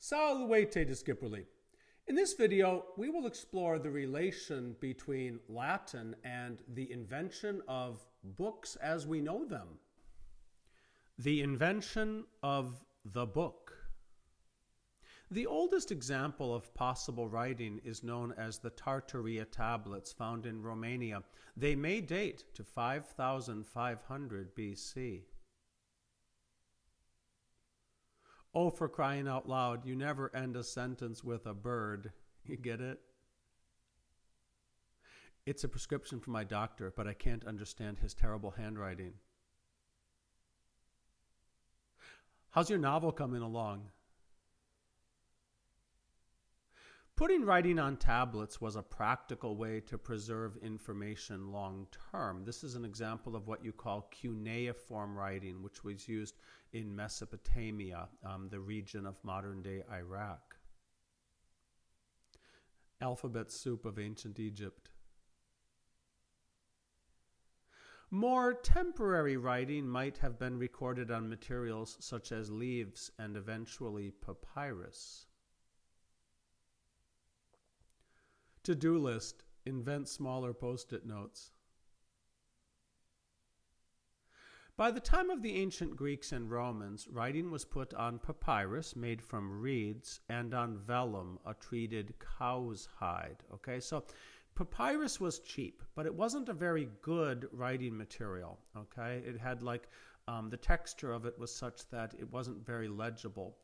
Salvete discipuli. In this video, we will explore the relation between Latin and the invention of books as we know them. The invention of the book. The oldest example of possible writing is known as the Tartaria tablets found in Romania. They may date to 5500 BC. Oh, for crying out loud, you never end a sentence with a bird. You get it? It's a prescription from my doctor, but I can't understand his terrible handwriting. How's your novel coming along? Putting writing on tablets was a practical way to preserve information long term. This is an example of what you call cuneiform writing, which was used in Mesopotamia, the region of modern-day Iraq. Alphabet soup of ancient Egypt. More temporary writing might have been recorded on materials such as leaves and eventually papyrus. To-do list, invent smaller post-it notes. By the time of the ancient Greeks and Romans, writing was put on papyrus made from reeds and on vellum, a treated cow's hide. Okay, so papyrus was cheap, but it wasn't a very good writing material. Okay, it had the texture of it was such that it wasn't very legible.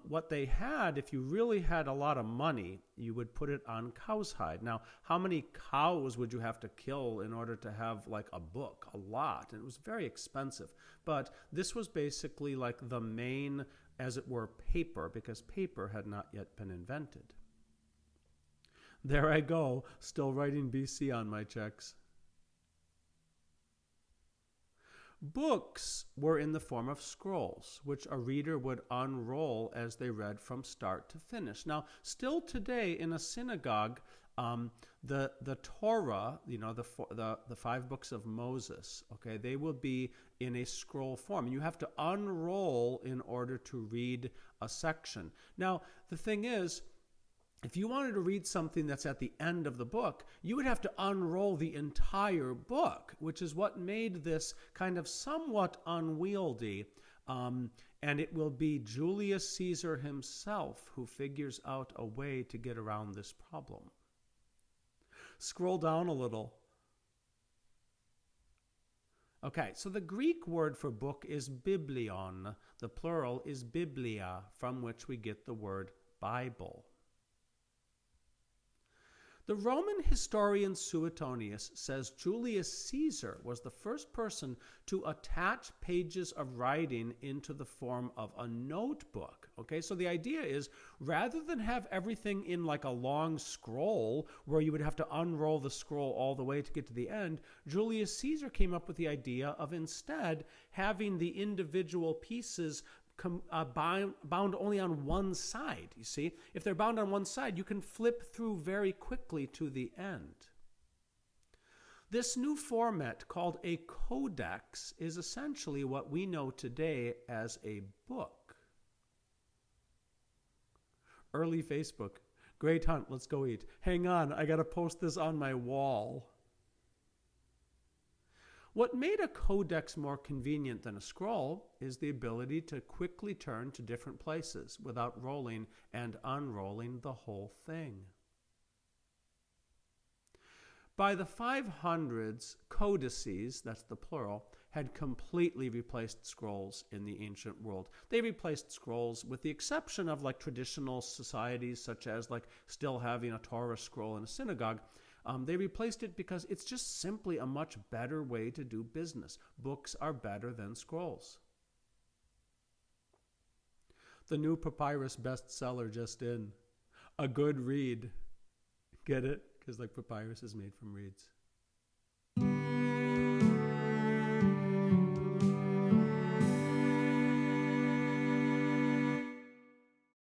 What they had, if you really had a lot of money, you would put it on cow's hide. Now, how many cows would you have to kill in order to have like a book? A lot. And it was very expensive. But this was basically like the main, as it were, paper, because paper had not yet been invented. There I go, still writing BC on my checks. Books were in the form of scrolls, which a reader would unroll as they read from start to finish. Now, still today in a synagogue, the Torah, the 5 books of Moses, okay, they will be in a scroll form. And you have to unroll in order to read a section. Now, the thing is, if you wanted to read something that's at the end of the book, you would have to unroll the entire book, which is what made this kind of somewhat unwieldy. And it will be Julius Caesar himself who figures out a way to get around this problem. Scroll down a little. Okay, so the Greek word for book is biblion. The plural is biblia, from which we get the word Bible. The Roman historian Suetonius says Julius Caesar was the first person to attach pages of writing into the form of a notebook. Okay, so the idea is rather than have everything in like a long scroll where you would have to unroll the scroll all the way to get to the end, Julius Caesar came up with the idea of instead having the individual pieces bound only on one side. You see, if they're bound on one side, you can flip through very quickly to the end. This new format, called a codex, is essentially what we know today as a book. Early Facebook. Great hunt, let's go eat. Hang on, I gotta post this on my wall. What made a codex more convenient than a scroll is the ability to quickly turn to different places without rolling and unrolling the whole thing. By the 500s, codices, that's the plural, had completely replaced scrolls in the ancient world. They replaced scrolls with the exception of like traditional societies such as like still having a Torah scroll in a synagogue. They replaced it because it's just simply a much better way to do business. Books are better than scrolls. The new papyrus bestseller just in. A good read. Get it? Because like papyrus is made from reeds.